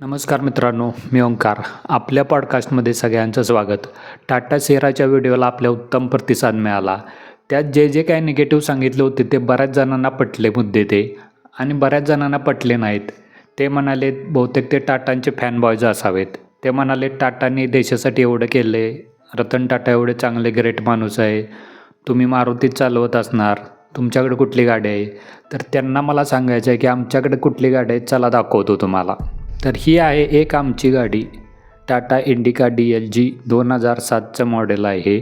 नमस्कार मित्रांनो, मी ओंकार. आपल्या पॉडकास्टमध्ये सगळ्यांचं स्वागत. टाटा सियराच्या व्हिडिओला आपल्या उत्तम प्रतिसाद मिळाला. त्यात जे जे काही निगेटिव्ह सांगितले होते ते बऱ्याच जणांना पटले मुद्दे ते आणि बऱ्याच जणांना पटले नाहीत. ते म्हणाले बहुतेक ते टाटांचे फॅन बॉयज असावेत. ते म्हणाले टाटांनी देशासाठी एवढं केलं आहे, रतन टाटा एवढे चांगले ग्रेट माणूस आहे, तुम्ही मारुतीत चालवत असणार, तुमच्याकडे कुठली गाडी आहे? तर त्यांना मला सांगायचं आहे की आमच्याकडे कुठली गाडी आहे, चला दाखवतो तुम्हाला. तर ही आहे एक आमची गाडी, टाटा इंडिका DLG 2007चं मॉडेल आहे. हे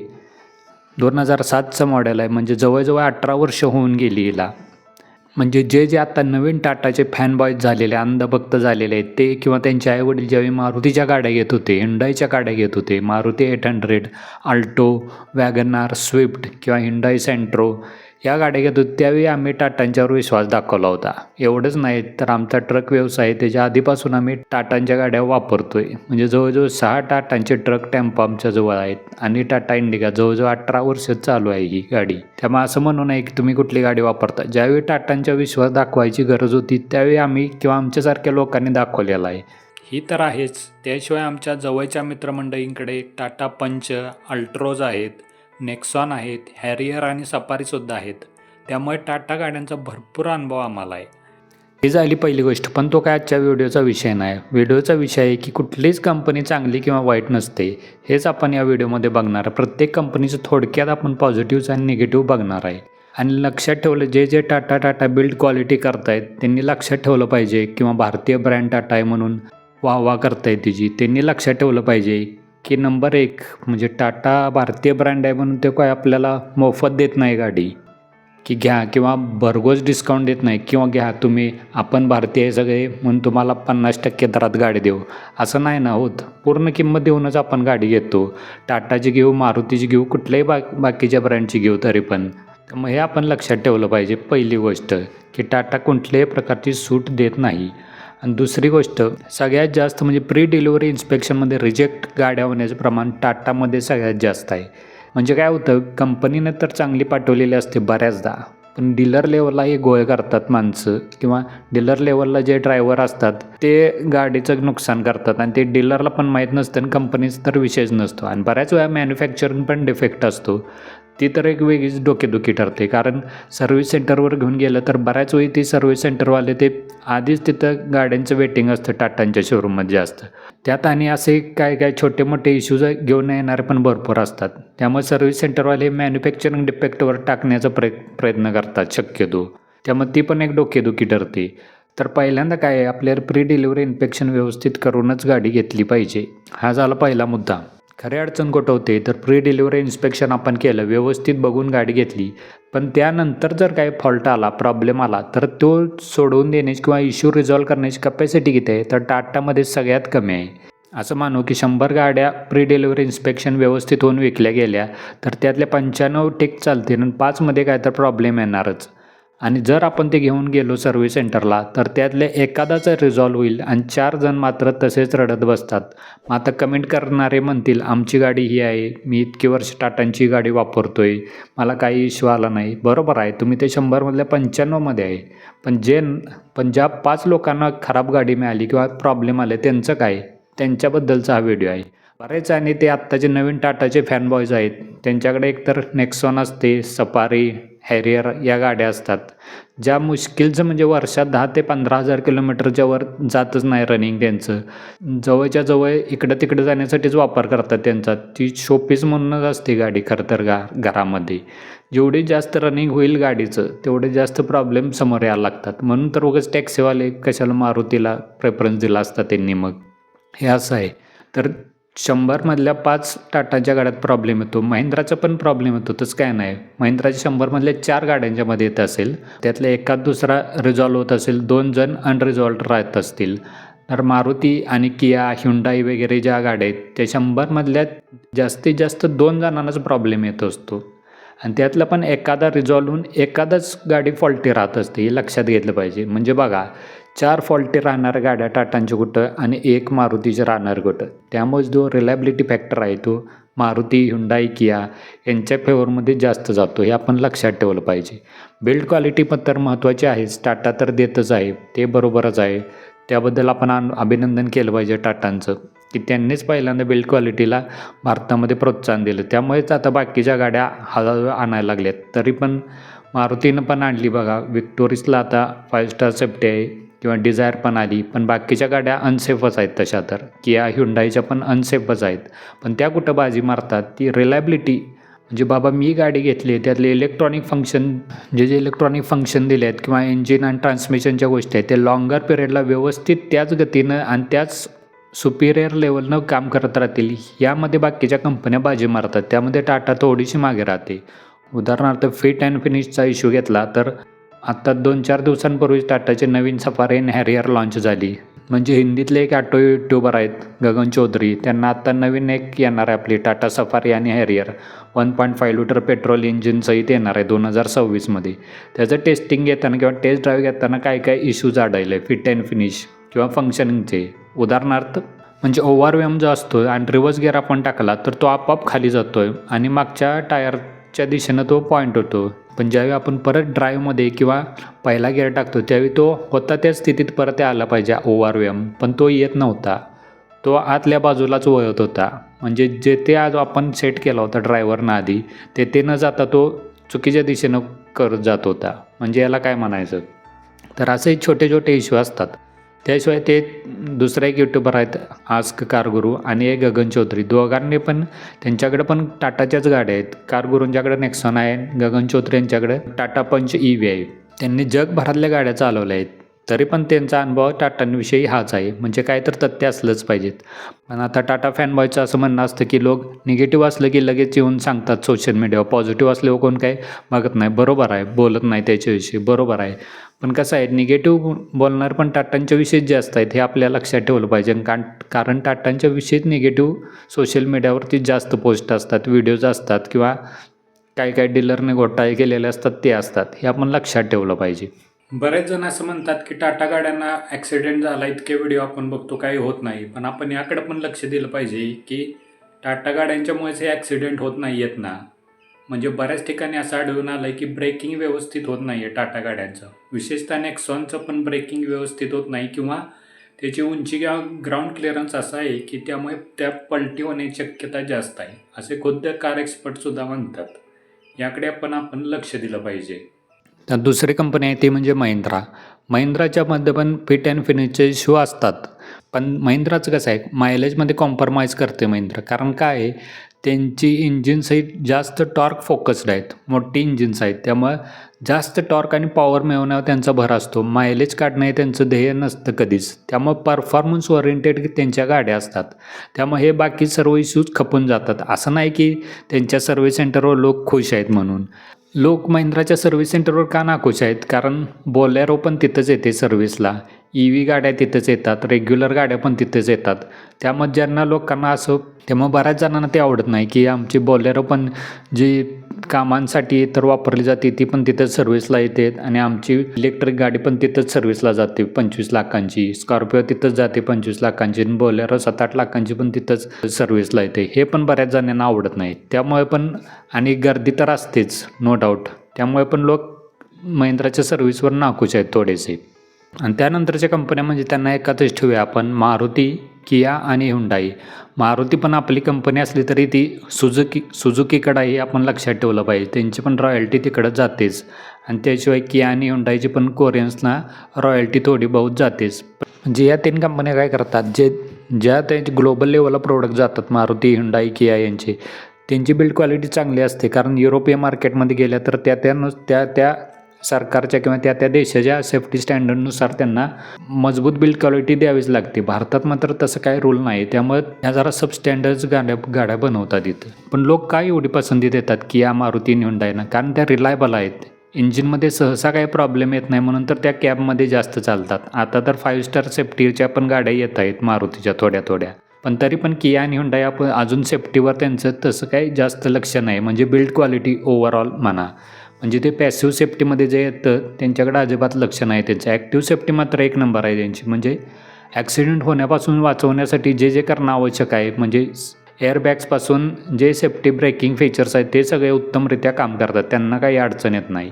2007चं मॉडेल आहे, म्हणजे जवळजवळ 18 वर्ष होऊन गेली हिला. म्हणजे जे जे आता नवीन टाटाचे फॅन बॉयज झालेले, अंधभक्त झालेले आहेत ते, किंवा त्यांचे आईवडील ज्यावेळी मारुतीच्या गाड्या घेत होते, हिंडाईच्या गाड्या घेत होते, मारुती 800, आल्टो, वॅगनार, स्विफ्ट किंवा हिंडाई सेंट्रो या गाड्या घेत होतो, त्यावेळी आम्ही टाटांच्यावर विश्वास दाखवला होता. एवढंच नाही तर आमचा ट्रक व्यवसाय त्याच्या आधीपासून आम्ही टाटांच्या गाड्या वापरतोय. म्हणजे जवळजवळ 6 टाटांचे ट्रक टेम्पो आमच्याजवळ आहेत आणि टाटा इंडिका जवळजवळ 18 वर्ष चालू आहे ही गाडी. त्यामुळे असं म्हणू नये की तुम्ही कुठली गाडी वापरता. ज्यावेळी टाटांच्या विश्वास दाखवायची गरज होती त्यावेळी आम्ही किंवा आमच्यासारख्या लोकांनी दाखवलेला आहे. ही तर आहेच. त्याशिवाय आमच्या जवळच्या मित्रमंडळींकडे टाटा पंच, अल्ट्रोज आहेत, नेक्सॉन आहेत, हॅरियर आणि सफारीसुद्धा आहेत. त्यामुळे टाटा गाड्यांचा भरपूर अनुभव आम्हाला आहे. ही झाली पहिली गोष्ट, पण तो काय आजच्या व्हिडिओचा विषय नाही. व्हिडिओचा विषय आहे की कुठलीच कंपनी चांगली किंवा वाईट नसते, हेच आपण या व्हिडिओमध्ये बघणार. प्रत्येक कंपनीचं थोडक्यात आपण पॉझिटिव्ह आणि निगेटिव्ह बघणार आहे. आणि लक्षात ठेवलं, जे जे टाटा बिल्ड क्वालिटी करतायत त्यांनी लक्षात ठेवलं पाहिजे, किंवा भारतीय ब्रँड टाटा आहे म्हणून वाह करतायत तिची, त्यांनी लक्षात ठेवलं पाहिजे की नंबर 1 म्हणजे टाटा भारतीय ब्रँड आहे म्हणून ते काय आपल्याला मोफत देत नाही गाडी, की घ्या, किंवा भरघोस डिस्काउंट देत नाही, किंवा घ्या तुम्ही, आपण भारतीय सगळे म्हणून तुम्हाला 50% दरात गाडी देऊ, असं नाही ना होत. पूर्ण किंमत देऊनच आपण गाडी घेतो. टाटाची घेऊ, मारुतीची घेऊ, कुठल्याही बाकीच्या ब्रँडची घेऊ तरी पण. तर मग हे आपण लक्षात ठेवलं पाहिजे. पहिली गोष्ट की टाटा कुठल्याही प्रकारची सूट देत नाही. आणि दुसरी गोष्ट, सगळ्यात जास्त म्हणजे प्री डिलिव्हरी इन्स्पेक्शनमध्ये रिजेक्ट गाड्या होण्याचं प्रमाण टाटामध्ये सगळ्यात जास्त आहे. म्हणजे काय होतं, कंपनीनं तर चांगली पाठवलेली असते बऱ्याचदा, पण डीलर लेवलला हे गोळ करतात माणसं, किंवा डीलर लेवलला जे ड्रायव्हर असतात ते गाडीचं नुकसान करतात आणि ते डीलरला पण माहीत नसतं आणि कंपनीचा तर विषयच नसतो. आणि बऱ्याच वेळा मॅन्युफॅक्चरिंग पण डिफेक्ट असतो. ती तर एक वेगळीच डोकेदुखी ठरते. कारण सर्व्हिस सेंटरवर घेऊन गेलं तर बऱ्याच वेळी ते सर्व्हिस सेंटरवाले ते आधीच तिथं गाड्यांचं वेटिंग असतं टाटांच्या शोरूममध्ये जास्त. त्यात आणि असे काय काय छोटे मोठे इश्यूज घेऊन येणारे पण भरपूर असतात. त्यामुळे सर्व्हिस सेंटरवाले मॅन्युफॅक्चरिंग डिफेक्टवर टाकण्याचा प्रयत्न करतात शक्यतो. त्यामुळे ती पण एक डोकेदुखी ठरते. तर पहिल्यांदा काय आहे, आपल्याला प्री डिलिव्हरी इन्स्पेक्शन व्यवस्थित करूनच गाडी घेतली पाहिजे. हा झाला पहिला मुद्दा. खरी अडचण कुठं होते तर प्री डिलिव्हरी इन्स्पेक्शन आपण केलं, व्यवस्थित बघून गाडी घेतली, पण त्यानंतर जर काही फॉल्ट आला, प्रॉब्लेम आला, तर तो सोडवून देण्याची किंवा इश्यू रिझॉल्व करण्याची कपॅसिटी किती आहे तर टाटामध्ये सगळ्यात कमी आहे. असं मानू की 100 गाड्या प्री डिलिव्हरी इन्स्पेक्शन व्यवस्थित होऊन विकल्या गेल्या तर त्यातल्या 95 ठीक चालतील आणि 5मध्ये काय तर प्रॉब्लेम येणारच. आणि जर आपण ते घेऊन गेलो सर्व्हिस सेंटरला तर त्यातले एखादाच रिझॉल्व होईल आणि 4 जण मात्र तसेच रडत बसतात. मग आता कमेंट करणारे म्हणतील आमची गाडी ही आहे, मी इतकी वर्ष टाटांची गाडी वापरतोय, मला काही इश्यू आला नाही. बरोबर आहे, तुम्ही ते 100मधल्या 95मध्ये आहे, पण ज्या 5 लोकांना खराब गाडी मिळाली किंवा प्रॉब्लेम आले त्यांचं काय, त्यांच्याबद्दलचा हा व्हिडिओ आहे. बरेच आणि ते आत्ताचे नवीन टाटाचे फॅन बॉयज आहेत, त्यांच्याकडे एकतर नेक्सॉन असते, सफारी, हॅरियर या गाड्या असतात, ज्या मुश्किलचं म्हणजे वर्षात 10 ते 15,000 किलोमीटरच्या वर जातच नाही रनिंग त्यांचं. जवळच्या जवळ इकडं तिकडं जाण्यासाठीच वापर करतात त्यांचा. ती शोपीस म्हणूनच असते गाडी खरं तर घरामध्ये. जेवढी जास्त रनिंग होईल गाडीचं तेवढे जास्त प्रॉब्लेम समोर यायला लागतात. म्हणून तर उगाच टॅक्सीवाले कशाला मारुतीला प्रेफरन्स दिला असता त्यांनी. मग हे असं आहे. तर 100मधल्या 5 टाटाच्या गाड्यात प्रॉब्लेम येतो. महिंद्राचा पण प्रॉब्लेम येतो, तसं काय नाही. महिंद्राच्या 100मधल्या 4 गाड्यांच्यामध्ये येत असेल, त्यातला एखाद दुसरा रिझॉल्व होत असेल, 2 जण अनरिझॉल्व्ड राहत असतील. तर मारुती आणि किया, ह्युंडाई वगैरे ज्या गाड्या आहेत त्या 100मधल्या जास्तीत जास्त 2 जणांनाच प्रॉब्लेम येत असतो. आणि त्यातलं पण एखादा रिझॉल्व होऊन एखादाच गाडी फॉल्टी राहत असते, हे लक्षात घेतलं पाहिजे. म्हणजे बघा, 4 फॉल्टी राहणाऱ्या गाड्या टाटांच्या कुठं आणि 1 मारुतीचे राहणार कुठं. त्यामुळे जो रिलायबिलिटी फॅक्टर आहे तो मारुती, ह्युंडाई, किया यांच्या फेवरमध्ये जास्त जातो, हे आपण लक्षात ठेवलं पाहिजे. बिल्ड क्वालिटी पण तर महत्त्वाची आहेच, टाटा तर देतच आहे, ते बरोबरच आहे. त्याबद्दल आपण अभिनंदन केलं पाहिजे टाटांचं, की त्यांनीच पहिल्यांदा बिल्ड क्वालिटीला भारतामध्ये प्रोत्साहन दिलं. त्यामुळेच आता बाकीच्या गाड्या हळूहळू आणायला लागल्यात. तरी पण मारुतीनं पण आणली बघा, विक्टोरिसला आता 5 स्टार सेफ्टी आहे किंवा डिझायर पण आली. पण बाकीच्या गाड्या अनसेफच आहेत तशा तर. किया ह्युंडाईच्या पण अनसेफच आहेत. पण त्या कुठं बाजी मारतात, ती रिलायबिलिटी म्हणजे बाबा मी गाडी घेतली आहे त्यातले इलेक्ट्रॉनिक फंक्शन जे इलेक्ट्रॉनिक फंक्शन दिले आहेत किंवा इंजिन आणि ट्रान्समिशनच्या गोष्टी आहेत, ते लॉंगर पिरियडला व्यवस्थित त्याच गतीनं आणि त्याच सुपिरियर लेवलनं काम करत राहतील. यामध्ये बाकीच्या कंपन्या बाजी मारतात. त्यामध्ये टाटा थोडीशी मागे राहते. उदाहरणार्थ फिट अँड फिनिशचा इश्यू घेतला तर आत्ता 2-4 दिवसांपूर्वीच टाटाची नवीन सफारी आणि हॅरियर लॉन्च झाली. म्हणजे हिंदीतले एक ऑटो यूट्यूबर आहेत गगन चौधरी, त्यांना आत्ता नवीन एक येणार आहे आपली टाटा सफारी आणि हॅरियर 1.5 लिटर पेट्रोल इंजिनसहित येणार आहे 2026मध्ये. त्याचं टेस्टिंग घेताना किंवा टेस्ट ड्राईव्ह घेताना काय काय इश्यूज आढळले फिट अँड फिनिश किंवा फंक्शनिंगचे. उदाहरणार्थ म्हणजे ओव्हरवेम जो असतो आणि रिव्हर्स गिअर आपण टाकला तर तो आपोआप खाली जातो आहे आणि मागच्या टायरच्या दिशेनं तो पॉईंट होतो. पण ज्यावेळी आपण परत ड्राईव्हमध्ये किंवा पहिला गिअर टाकतो त्यावेळी तो होता त्या स्थितीत परत आला पाहिजे ओव्हरवेम, पण तो येत नव्हता. तो आतल्या बाजूलाच वळत होता. म्हणजे जे आज आपण सेट केला होता ड्रायव्हरनं आधी ते न जाता तो चुकीच्या दिशेनं करत जात होता. म्हणजे याला काय म्हणायचं. तर असे छोटे छोटे इश्यू असतात. त्याशिवाय ते दुसरा एक यूट्यूबर आहेत आस्क कारगुरू आणि एक गगन चौधरी, दोघांनी पण त्यांच्याकडे पण टाटाच्याच गाड्या आहेत. कारगुरूंच्याकडे नेक्सॉन आहे, गगन चौधरी यांच्याकडे टाटा पंच EV आहे. त्यांनी जगभरातल्या गाड्या चालवल्या आहेत. तरी पण त्यांचा अनुभव टाटांविषयी हाच आहे. म्हणजे काय तर तथ्य असलंच पाहिजेत. पण आता टाटा फॅनबॉयचं असं म्हणणं असतं की लोक निगेटिव्ह असलं की लगेच येऊन सांगतात सोशल मीडियावर, पॉझिटिव्ह असल्यावर कोण काय बघत नाही. बरोबर आहे, बोलत नाही त्याच्याविषयी, बरोबर आहे. पण कसं आहे निगेटिव्ह बोलणार पण टाटांच्या विषयीच जास्त आहेत हे आपल्या लक्षात ठेवलं पाहिजे. कारण टाटांच्या विषयीच निगेटिव्ह सोशल मीडियावरती जास्त पोस्ट असतात, व्हिडिओज असतात किंवा काय डीलरने घोटाळे केलेले असतात ते असतात. हे आपण लक्षात ठेवलं पाहिजे. बरेच जण असं म्हणतात की टाटा गाड्यांना ॲक्सिडेंट झाला, इतके व्हिडिओ आपण बघतो काही होत नाही. पण आपण याकडे पण लक्ष दिलं पाहिजे की टाटा गाड्यांच्यामुळेच हे ॲक्सिडेंट होत नाही आहेत ना. म्हणजे बऱ्याच ठिकाणी असं आढळून आलं आहे की ब्रेकिंग व्यवस्थित होत नाही आहे टाटा गाड्यांचं. विशेषतः नेक्सॉनचं पण ब्रेकिंग व्यवस्थित होत नाही किंवा त्याची उंची किंवा ग्राउंड क्लिअरन्स असं आहे की त्यामुळे त्या पलटी होण्याची शक्यता जास्त आहे, असे खुद्द कार एक्सपर्टसुद्धा म्हणतात. याकडे आपण लक्ष दिलं पाहिजे. तर दुसरी कंपनी आहे ती म्हणजे महिंद्राच्यामध्ये पण फिट अँड फिनिशचे इश्यू असतात. पण महिंद्राचं कसं आहे मायलेजमध्ये कॉम्प्रोमाइज करते महिंद्रा. कारण काय आहे त्यांची इंजिन्सही जास्त टॉर्क फोकस्ड आहेत, मोठी इंजिन्स आहेत. त्यामुळं जास्त टॉर्क आणि पॉवर मिळवण्यावर त्यांचा भर असतो. मायलेज काढणं हे त्यांचं ध्येय नसतं कधीच. त्यामुळे परफॉर्मन्स ओरिएंटेड त्यांच्या गाड्या असतात. त्यामुळे हे बाकी सर्व इश्यूज खपून जातात. असं नाही की त्यांच्या सर्व्हिस सेंटरवर लोक खुश आहेत म्हणून. लोक महिंद्राच्या सर्व्हिस सेंटरवर का नाखुश आहेत, कारण बोलेरो पण तिथंच येते सर्व्हिसला, EV गाड्या तिथंच येतात, रेग्युलर गाड्या पण तिथंच येतात. त्यामुळे ज्यांना लोकांना असं त्यामुळे बऱ्याच जणांना ते आवडत नाही की आमची बोलेरो पण जी कामांसाठी तर वापरली जाते ती पण तिथंच सर्व्हिसला येते आणि आमची इलेक्ट्रिक गाडी पण तिथंच सर्व्हिसला जाते 25 लाखांची, स्कॉर्पिओ तिथंच जाते 25 लाखांची आणि बोलेरो 7-8 लाखांची पण तिथंच सर्व्हिसला येते. हे पण बऱ्याच जणांना आवडत नाही. त्यामुळे पण आणि गर्दी तर असतेच नो डाऊट. त्यामुळे पण लोक महिंद्राच्या सर्व्हिसवर नाखुश आहेत थोडेसे. आणि त्यानंतरच्या कंपन्या म्हणजे त्यांना एकातच ठेवूया आपण, मारुती, किया आणि हुंडाई. मारुती पण आपली कंपनी असली तरी ती सुझुकीकडंही आपण लक्षात ठेवलं पाहिजे. त्यांची पण रॉयल्टी तिकडं जातेच. आणि त्याशिवाय किया आणि हुंडाईची पण कोरियन्सना रॉयल्टी थोडी बहुत जातेच. म्हणजे या 3 कंपन्या काय करतात, ज्या त्यांची ग्लोबल लेवलला प्रोडक्ट जातात मारुती, हुंडाई, किया यांची, त्यांची बिल्ड क्वालिटी चांगली असते. कारण युरोपियन मार्केटमध्ये गेल्या तर त्या सरकारच्या किंवा त्या देशाच्या सेफ्टी स्टँडर्डनुसार त्यांना मजबूत बिल्ड क्वालिटी द्यावीच लागते. भारतात मात्र तसं काही रूल नाही. त्यामुळे ह्या जरा सबस्टँडर्ड्स गाड्या बनवतात इथं. पण लोक काय एवढी पसंती देतात किया, मारुती आणि हुंडाईना, कारण त्या रिलायबल आहेत. इंजिनमध्ये सहसा काही प्रॉब्लेम येत नाही म्हणून तर त्या कॅबमध्ये जास्त चालतात. आता तर 5 स्टार सेफ्टीच्या पण गाड्या येत आहेत मारुतीच्या थोड्या. पण तरी पण किया आणि हुंडाई आपण अजून सेफ्टीवर त्यांचं तसं काही जास्त लक्ष नाही. म्हणजे बिल्ड क्वालिटी ओव्हरऑल म्हणा, म्हणजे ते पॅसिव्ह सेफ्टीमध्ये जे येतं त्यांच्याकडे अजिबात लक्ष नाही त्यांचं. ॲक्टिव्ह सेफ्टी मात्र 1 नंबर आहे त्यांची. म्हणजे ॲक्सिडेंट होण्यापासून वाचवण्यासाठी जे करणं आवश्यक आहे, म्हणजे एअरबॅग्सपासून जे सेफ्टी ब्रेकिंग फीचर्स आहेत ते सगळे उत्तमरित्या काम करतात. त्यांना काही अडचण येत नाही.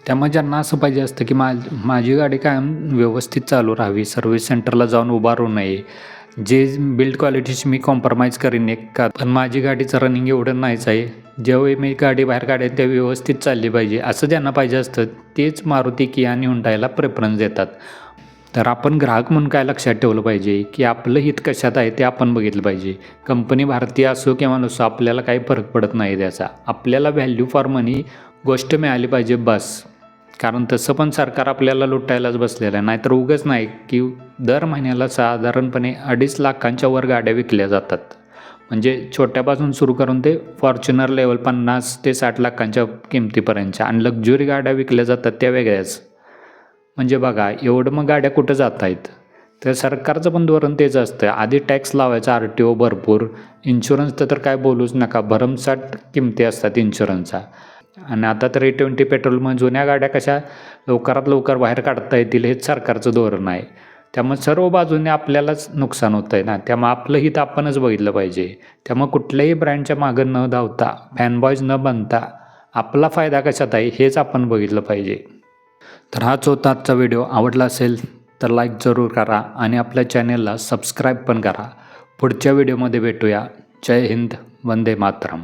त्यामुळे ज्यांना असं पाहिजे असतं की माझी गाडी कायम व्यवस्थित चालू राहावी, सर्व्हिस सेंटरला जाऊन उभा राहू नये, जे बिल्ड क्वालिटीशी मी कॉम्प्रोमाइज करीन एक का, पण माझी गाडीचं रनिंग एवढं नाहीच आहे, जेव्हा मी गाडी बाहेर काढेन ते व्यवस्थित चालली पाहिजे, असं ज्यांना पाहिजे असतं तेच मारुती किया आणि हुंडाईला प्रेफरन्स देतात. तर आपण ग्राहक म्हणून काय लक्षात ठेवलं पाहिजे की आपलं हित कशात आहे ते आपण बघितलं पाहिजे. कंपनी भारतीय असो किंवा नसो आपल्याला काही फरक पडत नाही त्याचा. आपल्याला व्हॅल्यू फॉर मनी गोष्ट मिळाली पाहिजे बस. कारण तसं पण सरकार आपल्याला लुटायलाच बसलेलं आहे. नाहीतर उगाच नाही की दर महिन्याला साधारणपणे 2.5 लाखांच्या वर गाड्या विकल्या जातात. म्हणजे छोट्यापासून सुरू करून ते फॉर्च्युनर लेवल 50 ते 60 लाखांच्या किमतीपर्यंतच्या, आणि लक्झुरी गाड्या विकल्या जातात त्या वेगळ्याच. म्हणजे बघा एवढं मग गाड्या कुठं जात आहेत. तर सरकारचं पण धोरण तेच असतं, आधी टॅक्स लावायचा, RTO भरपूर, इन्शुरन्सचं तर काय बोलूच नका, भरमसाठ किमती असतात इन्शुरन्सचा. आणि आता तर E20 पेट्रोलमुळे जुन्या गाड्या कशा लवकरात लवकर बाहेर काढता येतील हेच सरकारचं धोरण आहे. त्यामुळे सर्व बाजूने आपल्यालाच नुकसान होतं आहे ना, त्यामुळे आपलं हित आपणच बघितलं पाहिजे. त्यामुळे कुठल्याही ब्रँडच्या मागं न धावता, फॅनबॉयज न बनता आपला फायदा कशात आहे हेच आपण बघितलं पाहिजे. तर हाच होता आजचा व्हिडिओ. आवडला असेल तर लाईक जरूर करा आणि आपल्या चॅनेलला सबस्क्राईब पण करा. पुढच्या व्हिडिओमध्ये भेटूया. जय हिंद, वंदे मातरम.